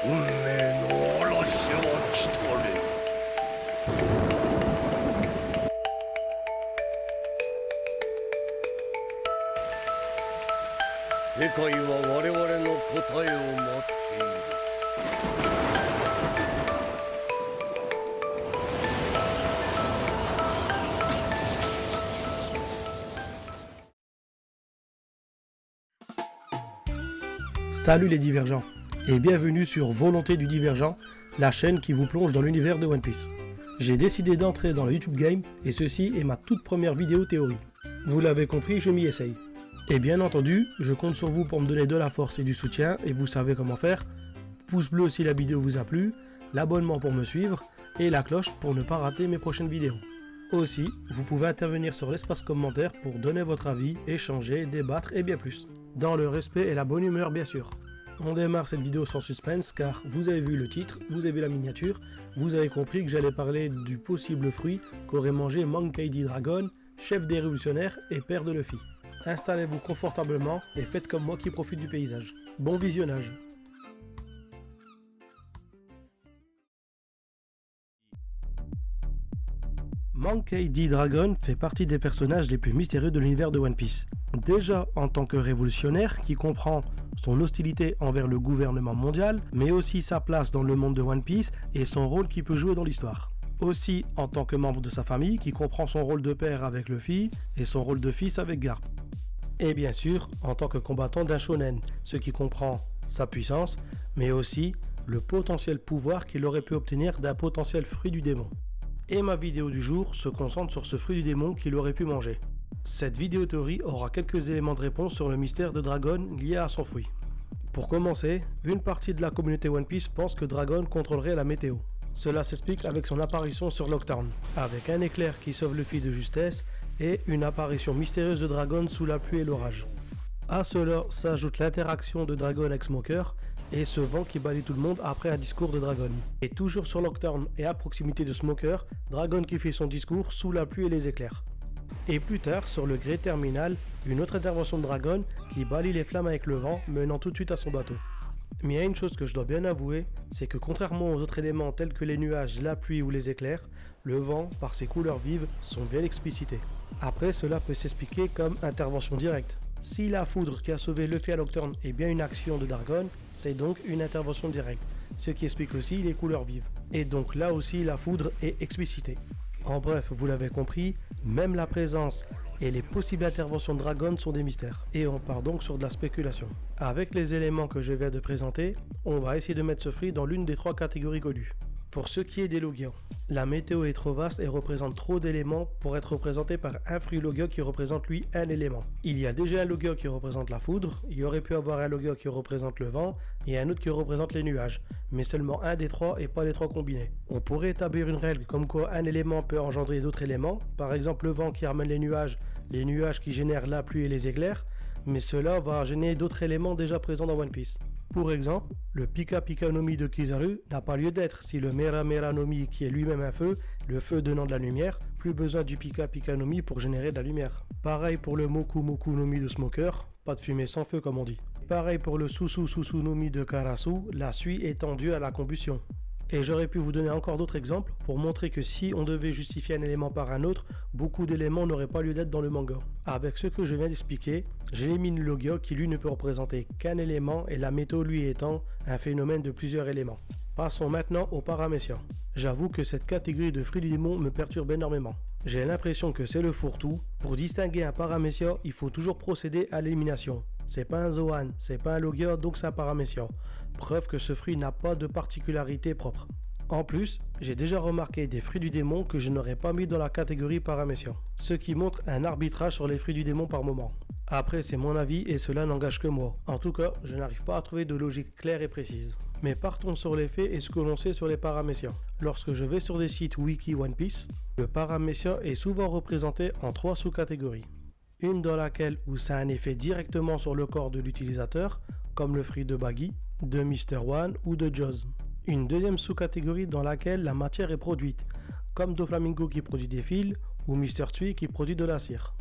運命の嵐は来たれ。世界は我々の答えを待っている。Salut les divergents, et bienvenue sur Volonté du Divergent, la chaîne qui vous plonge dans l'univers de One Piece. J'ai décidé d'entrer dans le YouTube Game, et ceci est ma toute première vidéo théorie. Vous l'avez compris, je m'y essaye. Et bien entendu, je compte sur vous pour me donner de la force et du soutien, et vous savez comment faire. Pouce bleu si la vidéo vous a plu, l'abonnement pour me suivre, et la cloche pour ne pas rater mes prochaines vidéos. Aussi, vous pouvez intervenir sur l'espace commentaire pour donner votre avis, échanger, débattre et bien plus. Dans le respect et la bonne humeur bien sûr. On démarre cette vidéo sans suspense car vous avez vu le titre, vous avez vu la miniature, vous avez compris que j'allais parler du possible fruit qu'aurait mangé Monkey D. Dragon, chef des révolutionnaires et père de Luffy. Installez-vous confortablement et faites comme moi qui profite du paysage. Bon visionnage. Monkey D. Dragon fait partie des personnages les plus mystérieux de l'univers de One Piece. Déjà en tant que révolutionnaire qui comprend son hostilité envers le gouvernement mondial, mais aussi sa place dans le monde de One Piece et son rôle qu'il peut jouer dans l'histoire. Aussi en tant que membre de sa famille qui comprend son rôle de père avec Luffy et son rôle de fils avec Garp. Et bien sûr en tant que combattant d'un shonen, ce qui comprend sa puissance, mais aussi le potentiel pouvoir qu'il aurait pu obtenir d'un potentiel fruit du démon. Et ma vidéo du jour se concentre sur ce fruit du démon qu'il aurait pu manger. Cette vidéo théorie aura quelques éléments de réponse sur le mystère de Dragon lié à son fruit. Pour commencer, une partie de la communauté One Piece pense que Dragon contrôlerait la météo. Cela s'explique avec son apparition sur Lockdown, avec un éclair qui sauve Luffy de justesse et une apparition mystérieuse de Dragon sous la pluie et l'orage. À cela s'ajoute l'interaction de Dragon avec Smoker et ce vent qui balaye tout le monde après un discours de Dragon. Et toujours sur Lockdown et à proximité de Smoker, Dragon qui fait son discours sous la pluie et les éclairs. Et plus tard, sur le Great Terminal, une autre intervention de Dragon qui balaye les flammes avec le vent, menant tout de suite à son bateau. Mais il y a une chose que je dois bien avouer, c'est que contrairement aux autres éléments tels que les nuages, la pluie ou les éclairs, le vent, par ses couleurs vives, sont bien explicités. Après, cela peut s'expliquer comme intervention directe. Si la foudre qui a sauvé Luffy à Lockdown est bien une action de Dragon, c'est donc une intervention directe, ce qui explique aussi les couleurs vives. Et donc là aussi la foudre est explicitée. En bref, vous l'avez compris, même la présence et les possibles interventions de Dragon sont des mystères. Et on part donc sur de la spéculation. Avec les éléments que je viens de présenter, on va essayer de mettre ce fruit dans l'une des trois catégories connues. Pour ce qui est des Logia, la météo est trop vaste et représente trop d'éléments pour être représenté par un fruit Logia qui représente lui un élément. Il y a déjà un Logia qui représente la foudre, il y aurait pu avoir un Logia qui représente le vent et un autre qui représente les nuages, mais seulement un des trois et pas les trois combinés. On pourrait établir une règle comme quoi un élément peut engendrer d'autres éléments, par exemple le vent qui ramène les nuages qui génèrent la pluie et les éclairs, mais cela va gêner d'autres éléments déjà présents dans One Piece. Pour exemple, le Pika Pika no Mi de Kizaru n'a pas lieu d'être si le Mera Mera no Mi qui est lui-même un feu, le feu donnant de la lumière, plus besoin du Pika Pika no Mi pour générer de la lumière. Pareil pour le Moku Moku no Mi de Smoker, pas de fumée sans feu comme on dit. Pareil pour le Susu Susu no Mi de Karasu, la suie étant due à la combustion. Et j'aurais pu vous donner encore d'autres exemples pour montrer que si on devait justifier un élément par un autre, beaucoup d'éléments n'auraient pas lieu d'être dans le manga. Avec ce que je viens d'expliquer, j'élimine le Logia qui lui ne peut représenter qu'un élément et la météo lui étant un phénomène de plusieurs éléments. Passons maintenant aux paramécias. J'avoue que cette catégorie de fruits du démon me perturbe énormément. J'ai l'impression que c'est le fourre-tout. Pour distinguer un paramécia, il faut toujours procéder à l'élimination. C'est pas un Zoan, c'est pas un Logia, donc c'est un paramécia. Preuve que ce fruit n'a pas de particularité propre. En plus, j'ai déjà remarqué des fruits du démon que je n'aurais pas mis dans la catégorie paramécia, ce qui montre un arbitrage sur les fruits du démon par moment. Après, c'est mon avis et cela n'engage que moi. En tout cas, je n'arrive pas à trouver de logique claire et précise. Mais partons sur les faits et ce que l'on sait sur les paramécias. Lorsque je vais sur des sites wiki One Piece, le paramécia est souvent représenté en trois sous-catégories. Une dans laquelle où ça a un effet directement sur le corps de l'utilisateur, comme le fruit de Baggy, de Mr. One ou de Jaws. Une deuxième sous-catégorie dans laquelle la matière est produite, comme Doflamingo qui produit des fils ou Mr. Tsui qui produit de la cire.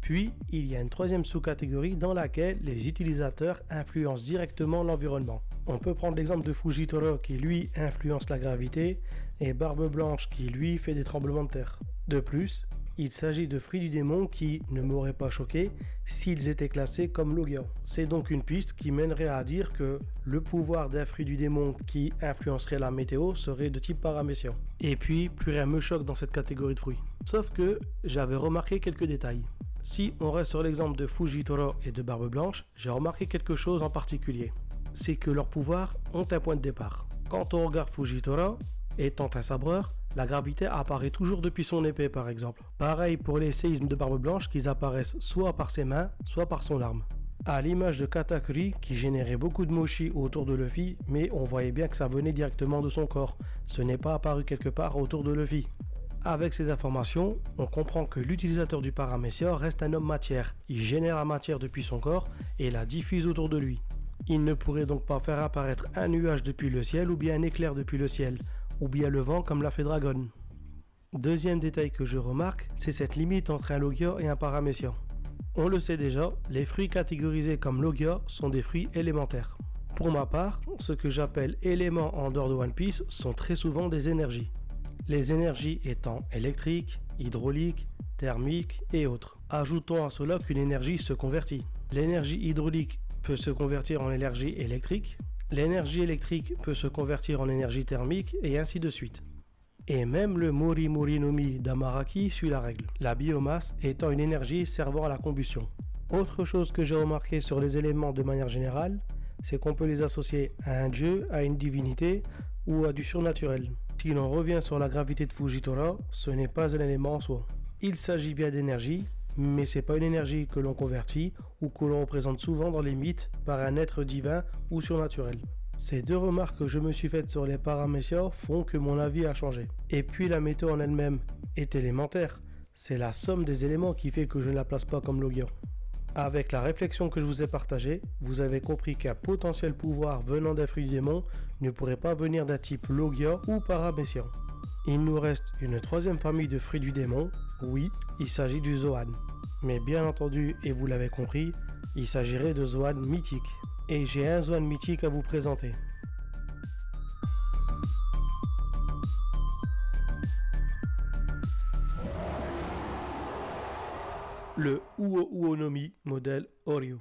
Puis, il y a une troisième sous-catégorie dans laquelle les utilisateurs influencent directement l'environnement. On peut prendre l'exemple de Fujitoro qui lui influence la gravité et Barbe Blanche qui lui fait des tremblements de terre. De plus, il s'agit de fruits du démon qui ne m'auraient pas choqué s'ils étaient classés comme Logia. C'est donc une piste qui mènerait à dire que le pouvoir d'un fruit du démon qui influencerait la météo serait de type paramécien. Et puis, plus rien me choque dans cette catégorie de fruits. Sauf que j'avais remarqué quelques détails. Si on reste sur l'exemple de Fujitoro et de Barbe Blanche, j'ai remarqué quelque chose en particulier. C'est que leurs pouvoirs ont un point de départ. Quand on regarde Fujitoro, étant un sabreur, la gravité apparaît toujours depuis son épée par exemple. Pareil pour les séismes de Barbe Blanche qui apparaissent soit par ses mains, soit par son arme. À l'image de Katakuri qui générait beaucoup de mochi autour de Luffy, mais on voyait bien que ça venait directement de son corps. Ce n'est pas apparu quelque part autour de Luffy. Avec ces informations, on comprend que l'utilisateur du paramétéore reste un homme matière. Il génère la matière depuis son corps et la diffuse autour de lui. Il ne pourrait donc pas faire apparaître un nuage depuis le ciel ou bien un éclair depuis le ciel, ou bien le vent comme l'a fait Dragon. Deuxième détail que je remarque, c'est cette limite entre un Logia et un paramétéore. On le sait déjà, les fruits catégorisés comme Logia sont des fruits élémentaires. Pour ma part, ce que j'appelle éléments en dehors de One Piece sont très souvent des énergies. Les énergies étant électriques, hydrauliques, thermiques et autres. Ajoutons à cela qu'une énergie se convertit. L'énergie hydraulique peut se convertir en énergie électrique, l'énergie électrique peut se convertir en énergie thermique et ainsi de suite. Et même le Mori Mori no Mi d'Amaraki suit la règle, la biomasse étant une énergie servant à la combustion. Autre chose que j'ai remarqué sur les éléments de manière générale, c'est qu'on peut les associer à un dieu, à une divinité ou à du surnaturel. Si l'on revient sur la gravité de Fujitora, ce n'est pas un élément en soi. Il s'agit bien d'énergie, mais c'est pas une énergie que l'on convertit ou que l'on représente souvent dans les mythes par un être divin ou surnaturel. Ces deux remarques que je me suis faites sur les paramétéores font que mon avis a changé. Et puis la météo en elle-même est élémentaire, c'est la somme des éléments qui fait que je ne la place pas comme Logia. Avec la réflexion que je vous ai partagée, vous avez compris qu'un potentiel pouvoir venant d'un fruit du démon ne pourrait pas venir d'un type Logia ou paramétéore. Il nous reste une troisième famille de fruits du démon, oui, il s'agit du Zoan. Mais bien entendu, et vous l'avez compris, il s'agirait de Zoan mythique. Et j'ai un Zoan mythique à vous présenter. Le Uo Uo no Mi modèle Oryu.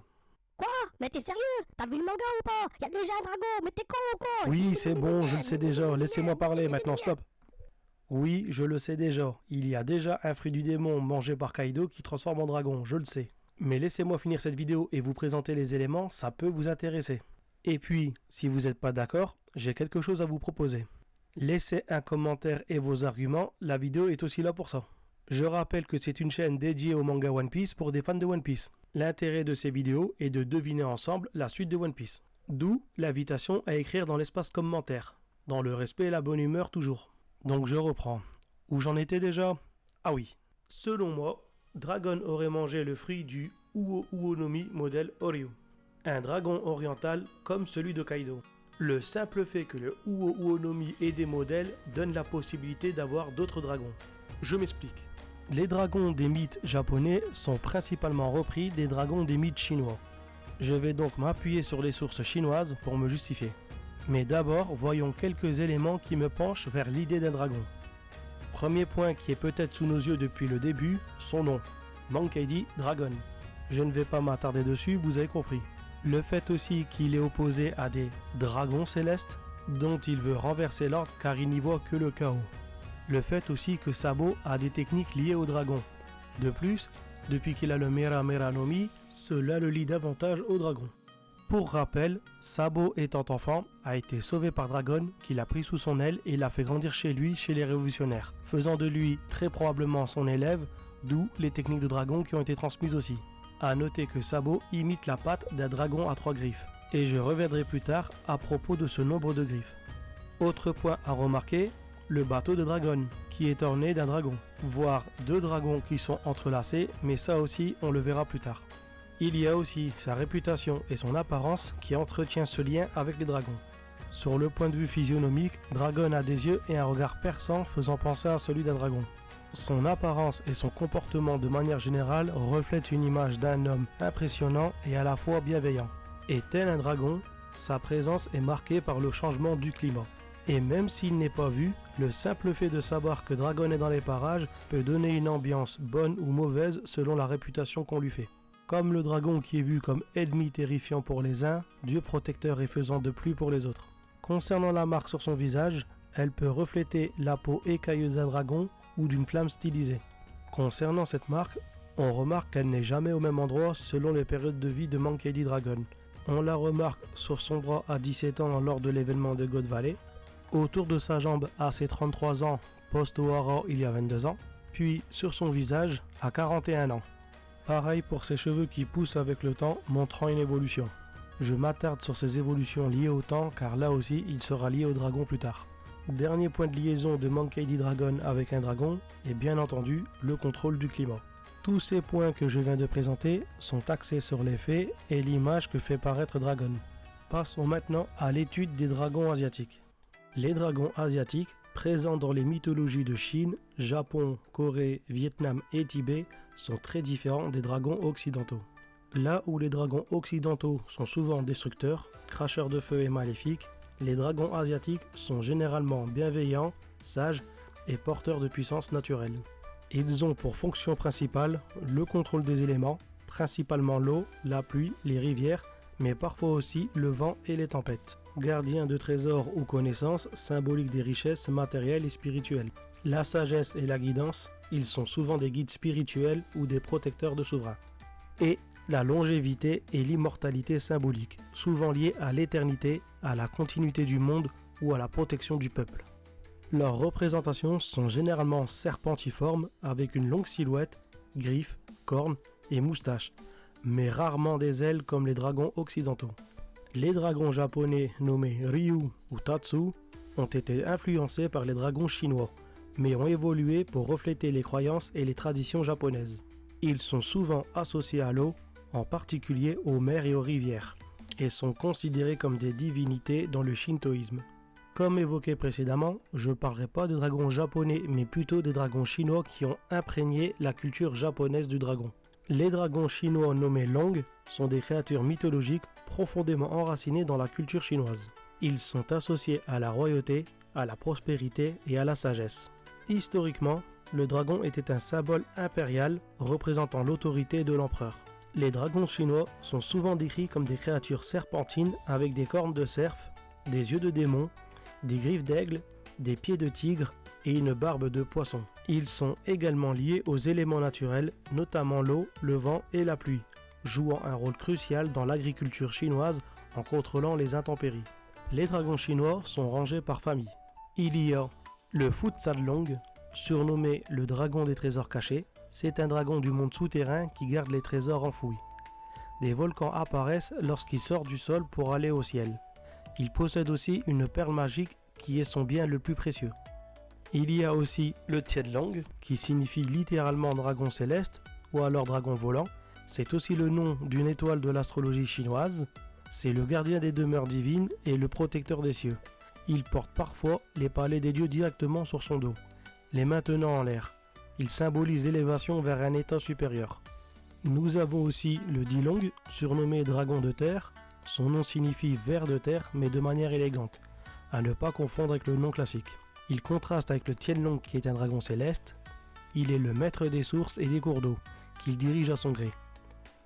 Quoi? Mais t'es sérieux? T'as vu le manga ou pas? Y'a déjà un dragon, mais t'es con ou quoi? Oui, c'est bon, je le sais déjà, laissez-moi parler maintenant, stop. Oui, je le sais déjà, il y a déjà un fruit du démon mangé par Kaido qui transforme en dragon, je le sais. Mais laissez-moi finir cette vidéo et vous présenter les éléments, ça peut vous intéresser. Et puis, si vous n'êtes pas d'accord, j'ai quelque chose à vous proposer. Laissez un commentaire et vos arguments, la vidéo est aussi là pour ça. Je rappelle que c'est une chaîne dédiée au manga One Piece pour des fans de One Piece. L'intérêt de ces vidéos est de deviner ensemble la suite de One Piece. D'où l'invitation à écrire dans l'espace commentaire, dans le respect et la bonne humeur toujours. Donc je reprends. Où j'en étais déjà? Ah oui. Selon moi, Dragon aurait mangé le fruit du Uo Uo no Mi modèle Oryu. Un dragon oriental comme celui de Kaido. Le simple fait que le Uo Uo no Mi ait des modèles donne la possibilité d'avoir d'autres dragons. Je m'explique. Les dragons des mythes japonais sont principalement repris des dragons des mythes chinois. Je vais donc m'appuyer sur les sources chinoises pour me justifier. Mais d'abord, voyons quelques éléments qui me penchent vers l'idée d'un dragon. Premier point qui est peut-être sous nos yeux depuis le début, son nom. Monkey D. Dragon. Je ne vais pas m'attarder dessus, vous avez compris. Le fait aussi qu'il est opposé à des dragons célestes, dont il veut renverser l'ordre car il n'y voit que le chaos. Le fait aussi que Sabo a des techniques liées au dragon. De plus, depuis qu'il a le Mera Mera no Mi, cela le lie davantage au dragon. Pour rappel, Sabo étant enfant, a été sauvé par Dragon qui l'a pris sous son aile et l'a fait grandir chez lui, chez les révolutionnaires, faisant de lui très probablement son élève, d'où les techniques de dragon qui ont été transmises aussi. A noter que Sabo imite la patte d'un dragon à 3 griffes, et je reviendrai plus tard à propos de ce nombre de griffes. Autre point à remarquer, le bateau de Dragon, qui est orné d'un dragon, voire 2 dragons qui sont entrelacés, mais ça aussi on le verra plus tard. Il y a aussi sa réputation et son apparence qui entretient ce lien avec les dragons. Sur le point de vue physionomique, Dragon a des yeux et un regard perçant faisant penser à celui d'un dragon. Son apparence et son comportement de manière générale reflètent une image d'un homme impressionnant et à la fois bienveillant. Et tel un dragon, sa présence est marquée par le changement du climat. Et même s'il n'est pas vu, le simple fait de savoir que Dragon est dans les parages peut donner une ambiance bonne ou mauvaise selon la réputation qu'on lui fait. Comme le dragon qui est vu comme ennemi terrifiant pour les uns, Dieu protecteur et faisant de pluie pour les autres. Concernant la marque sur son visage, elle peut refléter la peau écailleuse d'un dragon ou d'une flamme stylisée. Concernant cette marque, on remarque qu'elle n'est jamais au même endroit selon les périodes de vie de Monkey D. Dragon. On la remarque sur son bras à 17 ans lors de l'événement de God Valley, autour de sa jambe à ses 33 ans post-O'Hara il y a 22 ans, puis sur son visage à 41 ans. Pareil pour ses cheveux qui poussent avec le temps, montrant une évolution. Je m'attarde sur ces évolutions liées au temps car là aussi il sera lié au dragon plus tard. Dernier point de liaison de Monkey D. Dragon avec un dragon est bien entendu le contrôle du climat. Tous ces points que je viens de présenter sont axés sur les faits et l'image que fait paraître Dragon. Passons maintenant à l'étude des dragons asiatiques. Les dragons asiatiques, présents dans les mythologies de Chine, Japon, Corée, Vietnam et Tibet, sont très différents des dragons occidentaux. Là où les dragons occidentaux sont souvent destructeurs, cracheurs de feu et maléfiques, les dragons asiatiques sont généralement bienveillants, sages et porteurs de puissance naturelle. Ils ont pour fonction principale le contrôle des éléments, principalement l'eau, la pluie, les rivières, mais parfois aussi le vent et les tempêtes. Gardiens de trésors ou connaissances, symboliques des richesses matérielles et spirituelles. La sagesse et la guidance, ils sont souvent des guides spirituels ou des protecteurs de souverains. Et la longévité et l'immortalité symbolique, souvent liées à l'éternité, à la continuité du monde ou à la protection du peuple. Leurs représentations sont généralement serpentiformes avec une longue silhouette, griffes, cornes et moustaches, mais rarement des ailes comme les dragons occidentaux. Les dragons japonais nommés Ryu ou Tatsu ont été influencés par les dragons chinois, mais ont évolué pour refléter les croyances et les traditions japonaises. Ils sont souvent associés à l'eau, en particulier aux mers et aux rivières, et sont considérés comme des divinités dans le shintoïsme. Comme évoqué précédemment, je ne parlerai pas des dragons japonais, mais plutôt des dragons chinois qui ont imprégné la culture japonaise du dragon. Les dragons chinois nommés Long sont des créatures mythologiques profondément enracinées dans la culture chinoise. Ils sont associés à la royauté, à la prospérité et à la sagesse. Historiquement, le dragon était un symbole impérial représentant l'autorité de l'empereur. Les dragons chinois sont souvent décrits comme des créatures serpentines avec des cornes de cerf, des yeux de démon, des griffes d'aigle, des pieds de tigre et une barbe de poisson. Ils sont également liés aux éléments naturels, notamment l'eau, le vent et la pluie, jouant un rôle crucial dans l'agriculture chinoise en contrôlant les intempéries. Les dragons chinois sont rangés par famille. Il y a le Futsal-Long, surnommé le dragon des trésors cachés. C'est un dragon du monde souterrain qui garde les trésors enfouis. Des volcans apparaissent lorsqu'il sort du sol pour aller au ciel. Il possède aussi une perle magique qui est son bien le plus précieux. Il y a aussi le Tianlong, qui signifie littéralement dragon céleste ou alors dragon volant. C'est aussi le nom d'une étoile de l'astrologie chinoise. C'est le gardien des demeures divines et le protecteur des cieux. Il porte parfois les palais des dieux directement sur son dos, les mains tenant en l'air. Il symbolise l'élévation vers un état supérieur. Nous avons aussi le Dilong, surnommé dragon de terre. Son nom signifie ver de terre, mais de manière élégante, à ne pas confondre avec le nom classique. Il contraste avec le Tianlong qui est un dragon céleste. Il est le maître des sources et des cours d'eau, qu'il dirige à son gré.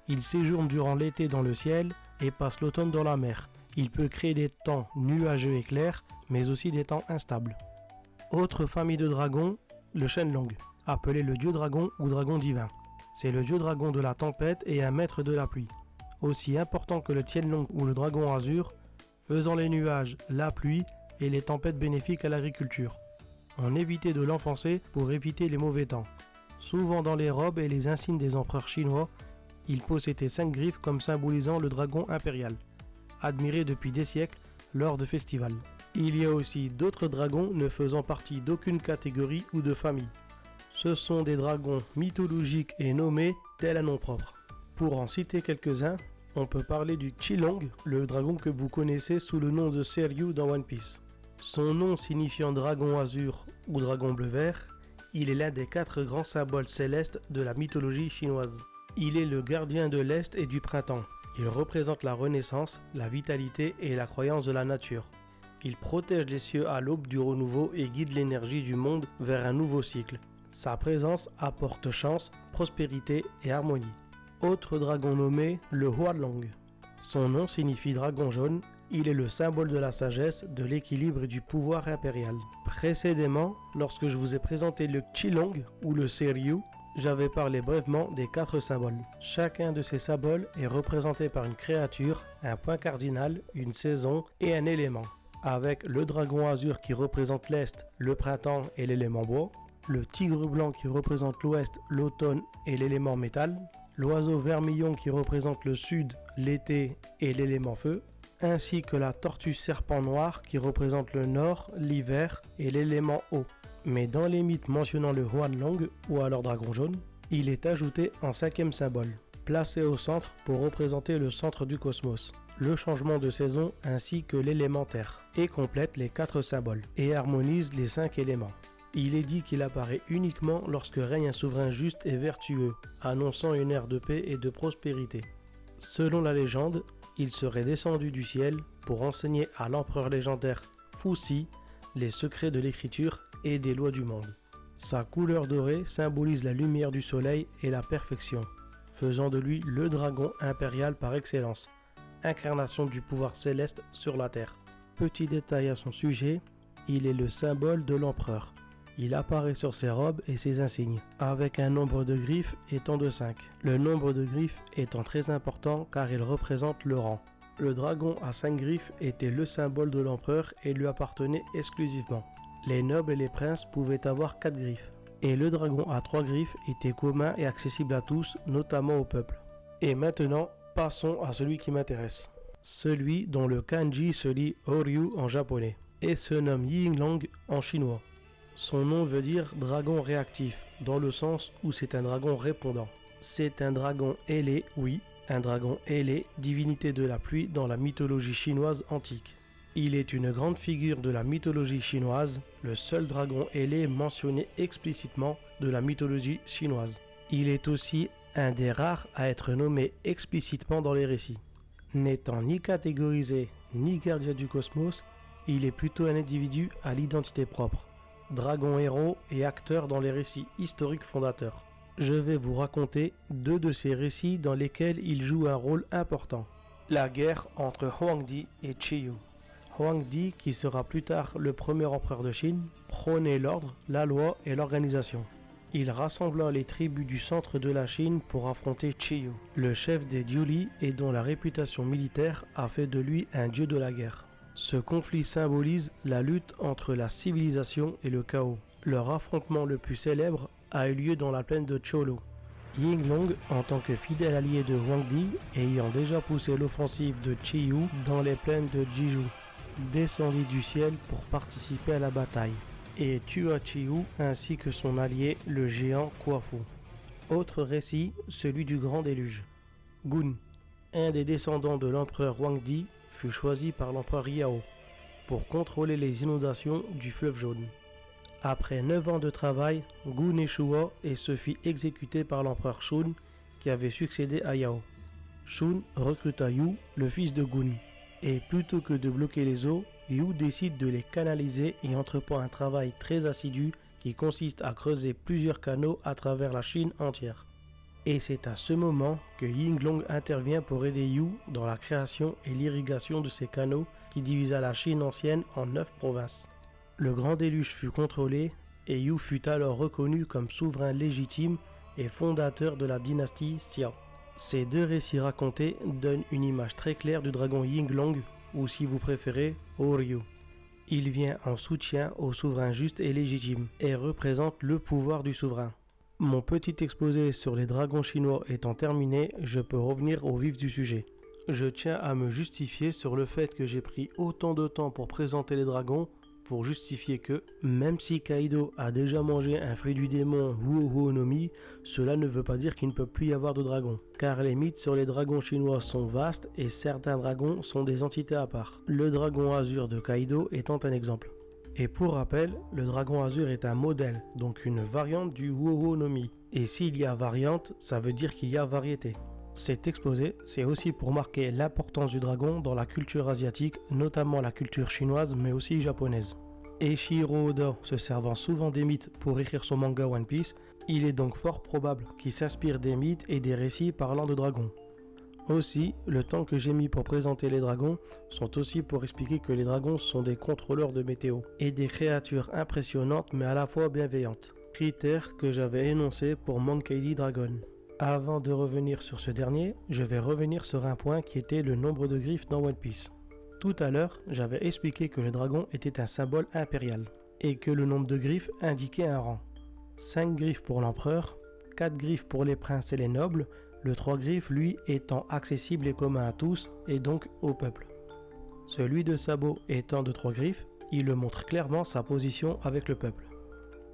Il séjourne durant l'été dans le ciel et passe l'automne dans la mer. Il peut créer des temps nuageux et clairs, mais aussi des temps instables. Autre famille de dragons, le Shenlong, appelé le dieu dragon ou dragon divin. C'est le dieu dragon de la tempête et un maître de la pluie. Aussi important que le Tianlong ou le dragon azur, faisant les nuages, la pluie et les tempêtes bénéfiques à l'agriculture. On évitait de l'enfoncer pour éviter les mauvais temps. Souvent dans les robes et les insignes des empereurs chinois, il possédait 5 griffes comme symbolisant le dragon impérial, admiré depuis des siècles lors de festivals. Il y a aussi d'autres dragons ne faisant partie d'aucune catégorie ou de famille. Ce sont des dragons mythologiques et nommés tel un nom propre. Pour en citer quelques-uns, on peut parler du Qilong, le dragon que vous connaissez sous le nom de Seryu dans One Piece. Son nom signifiant dragon azur ou dragon bleu-vert, Il est l'un des 4 grands symboles célestes de la mythologie chinoise. Il est le gardien de l'Est et du printemps. Il représente la renaissance, la vitalité et la croyance de la nature. Il protège les cieux à l'aube du renouveau et guide l'énergie du monde vers un nouveau cycle. Sa présence apporte chance, prospérité et harmonie. Autre dragon nommé le Huanglong. Son nom signifie dragon jaune. Il est le symbole de la sagesse, de l'équilibre et du pouvoir impérial. Précédemment, lorsque je vous ai présenté le Qilong ou le Seryu, j'avais parlé brièvement des 4 symboles. Chacun de ces symboles est représenté par une créature, un point cardinal, une saison et un élément. Avec le dragon azur qui représente l'Est, le printemps et l'élément bois, le tigre blanc qui représente l'Ouest, l'automne et l'élément métal, l'oiseau vermillon qui représente le Sud, l'été et l'élément feu, ainsi que la tortue serpent noir qui représente le Nord, l'hiver et l'élément eau. Mais dans les mythes mentionnant le Huanglong, ou alors dragon jaune, il est ajouté un 5e symbole, placé au centre pour représenter le centre du cosmos, le changement de saison ainsi que l'élémentaire, et complète les 4 symboles, et harmonise les 5 éléments. Il est dit qu'il apparaît uniquement lorsque règne un souverain juste et vertueux, annonçant une ère de paix et de prospérité. Selon la légende, il serait descendu du ciel pour enseigner à l'empereur légendaire Fuxi les secrets de l'écriture et des lois du monde. Sa couleur dorée symbolise la lumière du soleil et la perfection, faisant de lui le dragon impérial par excellence, incarnation du pouvoir céleste sur la terre. Petit détail à son sujet, il est le symbole de l'empereur. Il apparaît sur ses robes et ses insignes, avec un nombre de griffes étant de 5. Le nombre de griffes étant très important car il représente le rang. Le dragon à 5 griffes était le symbole de l'empereur et lui appartenait exclusivement. Les nobles et les princes pouvaient avoir 4 griffes. Et le dragon à 3 griffes était commun et accessible à tous, notamment au peuple. Et maintenant, passons à celui qui m'intéresse. Celui dont le kanji se lit Horyu en japonais et se nomme Yinglong en chinois. Son nom veut dire dragon réactif, dans le sens où c'est un dragon répondant. C'est un dragon ailé, oui, un dragon ailé, divinité de la pluie dans la mythologie chinoise antique. Il est une grande figure de la mythologie chinoise, le seul dragon ailé mentionné explicitement de la mythologie chinoise. Il est aussi un des rares à être nommé explicitement dans les récits. N'étant ni catégorisé ni gardien du cosmos, il est plutôt un individu à l'identité propre. Dragon héros et acteur dans les récits historiques fondateurs. Je vais vous raconter 2 de ces récits dans lesquels il joue un rôle important. La guerre entre Huangdi et Qiyu. Huangdi, qui sera plus tard le premier empereur de Chine, prônait l'ordre, la loi et l'organisation. Il rassembla les tribus du centre de la Chine pour affronter Qiyu, le chef des Diuli et dont la réputation militaire a fait de lui un dieu de la guerre. Ce conflit symbolise la lutte entre la civilisation et le chaos. Leur affrontement le plus célèbre a eu lieu dans la plaine de Cholo. Yinglong, en tant que fidèle allié de Huangdi, ayant déjà poussé l'offensive de Qiyu dans les plaines de Jiju, descendit du ciel pour participer à la bataille, et tua Qiyu ainsi que son allié le géant Kuafu. Autre récit, celui du grand déluge. Gun, un des descendants de l'empereur Huangdi, fut choisi par l'empereur Yao pour contrôler les inondations du fleuve jaune. Après 9 ans de travail, Gun échoua et se fit exécuter par l'empereur Shun qui avait succédé à Yao. Shun recruta Yu, le fils de Gun, et plutôt que de bloquer les eaux, Yu décide de les canaliser et entreprend un travail très assidu qui consiste à creuser plusieurs canaux à travers la Chine entière. Et c'est à ce moment que Yinglong intervient pour aider Yu dans la création et l'irrigation de ces canaux qui divisa la Chine ancienne en 9 provinces. Le grand déluge fut contrôlé et Yu fut alors reconnu comme souverain légitime et fondateur de la dynastie Xia. Ces 2 récits racontés donnent une image très claire du dragon Yinglong, ou si vous préférez, Horyu. Il vient en soutien au souverain juste et légitime et représente le pouvoir du souverain. Mon petit exposé sur les dragons chinois étant terminé, je peux revenir au vif du sujet. Je tiens à me justifier sur le fait que j'ai pris autant de temps pour présenter les dragons, pour justifier que, même si Kaido a déjà mangé un fruit du démon Wuo no Mi, cela ne veut pas dire qu'il ne peut plus y avoir de dragons. Car les mythes sur les dragons chinois sont vastes et certains dragons sont des entités à part. Le dragon azur de Kaido étant un exemple. Et pour rappel, le dragon azur est un modèle, donc une variante du Wowo no Mi. Et s'il y a variante, ça veut dire qu'il y a variété. Cet exposé, c'est aussi pour marquer l'importance du dragon dans la culture asiatique, notamment la culture chinoise, mais aussi japonaise. Eiichiro Oda se servant souvent des mythes pour écrire son manga One Piece, il est donc fort probable qu'il s'inspire des mythes et des récits parlant de dragons. Aussi, le temps que j'ai mis pour présenter les dragons sont aussi pour expliquer que les dragons sont des contrôleurs de météo et des créatures impressionnantes mais à la fois bienveillantes. Critère que j'avais énoncé pour Monkey D. Dragon. Avant de revenir sur ce dernier, je vais revenir sur un point qui était le nombre de griffes dans One Piece. Tout à l'heure, j'avais expliqué que le dragon était un symbole impérial et que le nombre de griffes indiquait un rang. 5 griffes pour l'empereur, 4 griffes pour les princes et les nobles, le 3 griffes, lui, étant accessible et commun à tous, et donc au peuple. Celui de Sabo étant de 3 griffes, il le montre clairement sa position avec le peuple.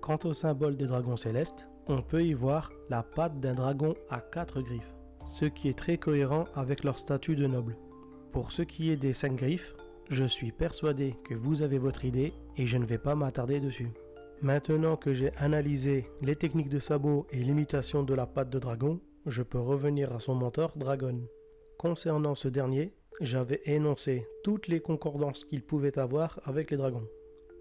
Quant au symbole des dragons célestes, on peut y voir la patte d'un dragon à 4 griffes, ce qui est très cohérent avec leur statut de noble. Pour ce qui est des 5 griffes, je suis persuadé que vous avez votre idée et je ne vais pas m'attarder dessus. Maintenant que j'ai analysé les techniques de Sabo et l'imitation de la patte de dragon, je peux revenir à son mentor Dragon. Concernant ce dernier, j'avais énoncé toutes les concordances qu'il pouvait avoir avec les dragons.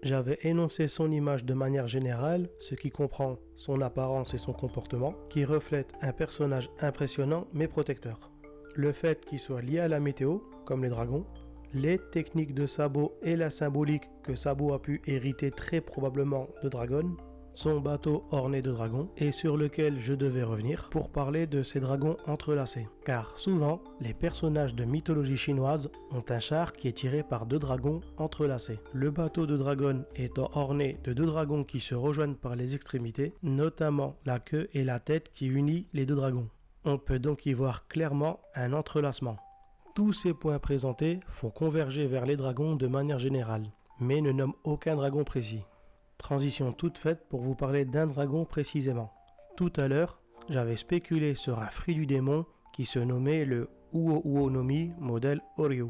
J'avais énoncé son image de manière générale, ce qui comprend son apparence et son comportement, qui reflète un personnage impressionnant mais protecteur. Le fait qu'il soit lié à la météo, comme les dragons, les techniques de Sabo et la symbolique que Sabo a pu hériter très probablement de Dragon, son bateau orné de dragons et sur lequel je devais revenir pour parler de ces dragons entrelacés. Car souvent, les personnages de mythologie chinoise ont un char qui est tiré par 2 dragons entrelacés. Le bateau de Dragon étant orné de 2 dragons qui se rejoignent par les extrémités, notamment la queue et la tête qui unit les 2 dragons. On peut donc y voir clairement un entrelacement. Tous ces points présentés font converger vers les dragons de manière générale, mais ne nomment aucun dragon précis. Transition toute faite pour vous parler d'un dragon précisément. Tout à l'heure, j'avais spéculé sur un fruit du démon qui se nommait le Uo no Mi modèle Oryu.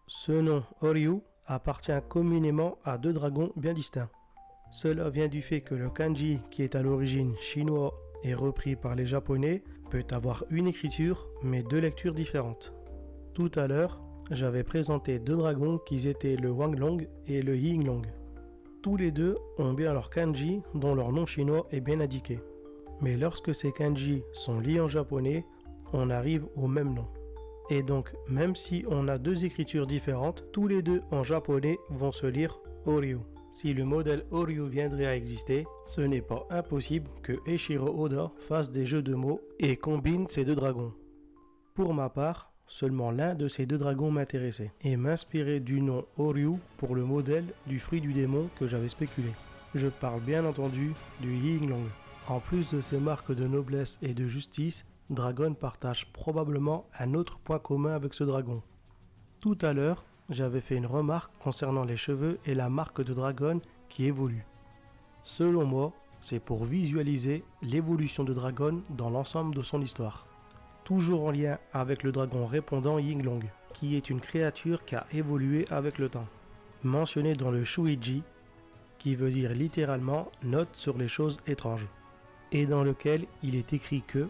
Ce nom Oryu appartient communément à 2 dragons bien distincts. Cela vient du fait que le kanji, qui est à l'origine chinois et repris par les japonais, peut avoir une écriture mais 2 lectures différentes. Tout à l'heure, j'avais présenté 2 dragons qui étaient le Wanglong et le Yinglong. Tous les 2 ont bien leur kanji dont leur nom chinois est bien indiqué. Mais lorsque ces kanji sont liés en japonais, on arrive au même nom. Et donc, même si on a 2 écritures différentes, tous les 2 en japonais vont se lire Oryu. Si le modèle Oryu viendrait à exister, ce n'est pas impossible que Eiichiro Oda fasse des jeux de mots et combine ces 2 dragons. Pour ma part, seulement l'un de ces 2 dragons m'intéressait et m'inspirait du nom Oryu pour le modèle du fruit du démon que j'avais spéculé. Je parle bien entendu du Yinglong. En plus de ses marques de noblesse et de justice, Dragon partage probablement un autre point commun avec ce dragon. Tout à l'heure, j'avais fait une remarque concernant les cheveux et la marque de Dragon qui évolue. Selon moi, c'est pour visualiser l'évolution de Dragon dans l'ensemble de son histoire. Toujours en lien avec le dragon répondant Yinglong, qui est une créature qui a évolué avec le temps. Mentionné dans le Shuiji, qui veut dire littéralement note sur les choses étranges, et dans lequel il est écrit que,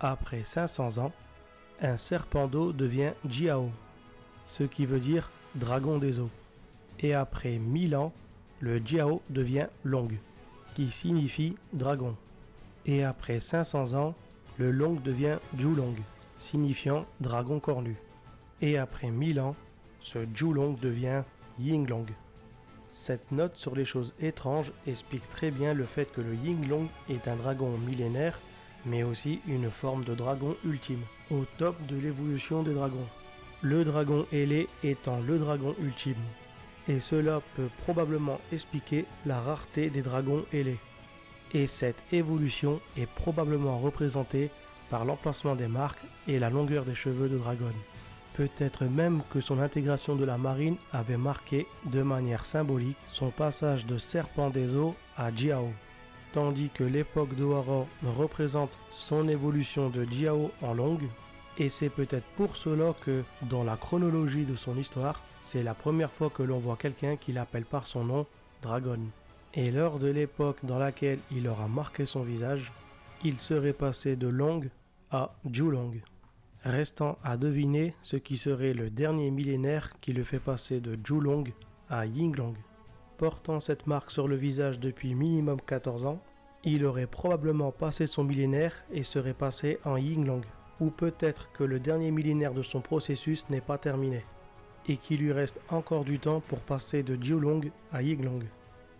après 500 ans, un serpent d'eau devient Jiao, ce qui veut dire dragon des eaux, et après 1000 ans, le Jiao devient Long, qui signifie dragon, et après 500 ans, le Long devient Julong, signifiant dragon cornu. Et après 1000 ans, ce Julong devient Yinglong. Cette note sur les choses étranges explique très bien le fait que le Yinglong est un dragon millénaire, mais aussi une forme de dragon ultime, au top de l'évolution des dragons. Le dragon ailé étant le dragon ultime. Et cela peut probablement expliquer la rareté des dragons ailés. Et cette évolution est probablement représentée par l'emplacement des marques et la longueur des cheveux de Dragon. Peut-être même que son intégration de la marine avait marqué de manière symbolique son passage de serpent des eaux à Jiao, tandis que l'époque d'Ohara représente son évolution de Jiao en Long, et c'est peut-être pour cela que, dans la chronologie de son histoire, c'est la première fois que l'on voit quelqu'un qui l'appelle par son nom Dragon. Et lors de l'époque dans laquelle il aura marqué son visage, il serait passé de Long à Julong. Restant à deviner ce qui serait le dernier millénaire qui le fait passer de Julong à Yinglong. Portant cette marque sur le visage depuis minimum 14 ans, il aurait probablement passé son millénaire et serait passé en Yinglong. Ou peut-être que le dernier millénaire de son processus n'est pas terminé, et qu'il lui reste encore du temps pour passer de Julong à Yinglong.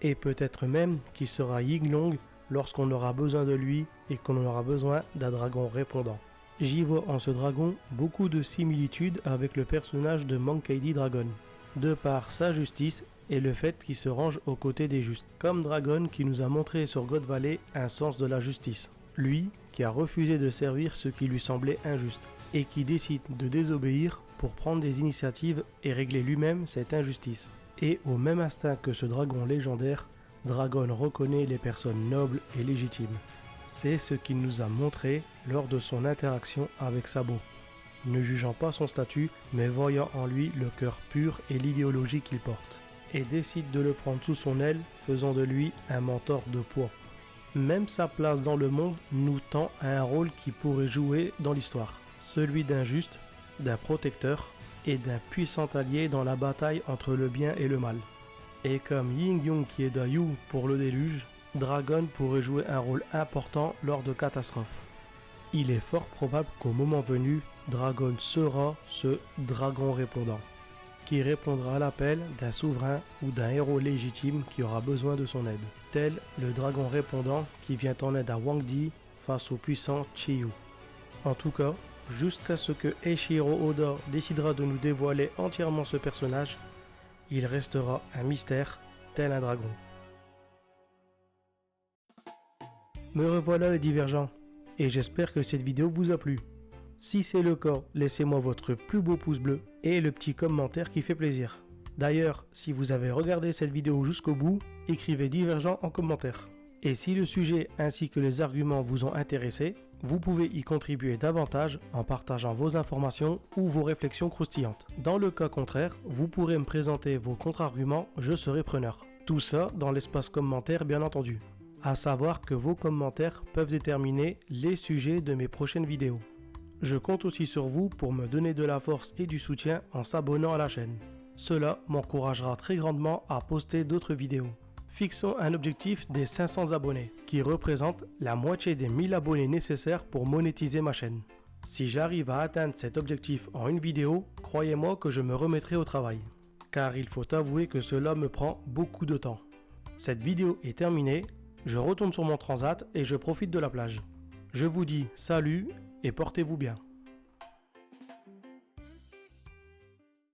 Et peut-être même qu'il sera Yinglong lorsqu'on aura besoin de lui et qu'on aura besoin d'un dragon répondant. J'y vois en ce dragon beaucoup de similitudes avec le personnage de Monkey D. Dragon, de par sa justice et le fait qu'il se range aux côtés des justes, comme Dragon qui nous a montré sur God Valley un sens de la justice. Lui qui a refusé de servir ce qui lui semblait injuste, et qui décide de désobéir pour prendre des initiatives et régler lui-même cette injustice. Et au même instinct que ce dragon légendaire, Dragon reconnaît les personnes nobles et légitimes. C'est ce qu'il nous a montré lors de son interaction avec Sabo, ne jugeant pas son statut, mais voyant en lui le cœur pur et l'idéologie qu'il porte, et décide de le prendre sous son aile, faisant de lui un mentor de poids. Même sa place dans le monde nous tend à un rôle qu'il pourrait jouer dans l'histoire, celui d'un juste, d'un protecteur et d'un puissant allié dans la bataille entre le bien et le mal. Et comme Yingyung qui est Yu pour le déluge, Dragon pourrait jouer un rôle important lors de catastrophes. Il est fort probable qu'au moment venu, Dragon sera ce dragon répondant, qui répondra à l'appel d'un souverain ou d'un héros légitime qui aura besoin de son aide, tel le dragon répondant qui vient en aide à Wang Di face au puissant Chiyu. En tout cas, jusqu'à ce que Eiichiro Oda décidera de nous dévoiler entièrement ce personnage, il restera un mystère tel un dragon. Me revoilà les divergents, et j'espère que cette vidéo vous a plu. Si c'est le cas, laissez-moi votre plus beau pouce bleu et le petit commentaire qui fait plaisir. D'ailleurs, si vous avez regardé cette vidéo jusqu'au bout, écrivez divergent en commentaire. Et si le sujet ainsi que les arguments vous ont intéressé, vous pouvez y contribuer davantage en partageant vos informations ou vos réflexions croustillantes. Dans le cas contraire, vous pourrez me présenter vos contre-arguments, je serai preneur. Tout ça dans l'espace commentaire bien entendu. À savoir que vos commentaires peuvent déterminer les sujets de mes prochaines vidéos. Je compte aussi sur vous pour me donner de la force et du soutien en s'abonnant à la chaîne. Cela m'encouragera très grandement à poster d'autres vidéos. Fixons un objectif des 500 abonnés, qui représente la moitié des 1000 abonnés nécessaires pour monétiser ma chaîne. Si j'arrive à atteindre cet objectif en une vidéo, croyez-moi que je me remettrai au travail. Car il faut avouer que cela me prend beaucoup de temps. Cette vidéo est terminée, je retourne sur mon transat et je profite de la plage. Je vous dis salut et portez-vous bien.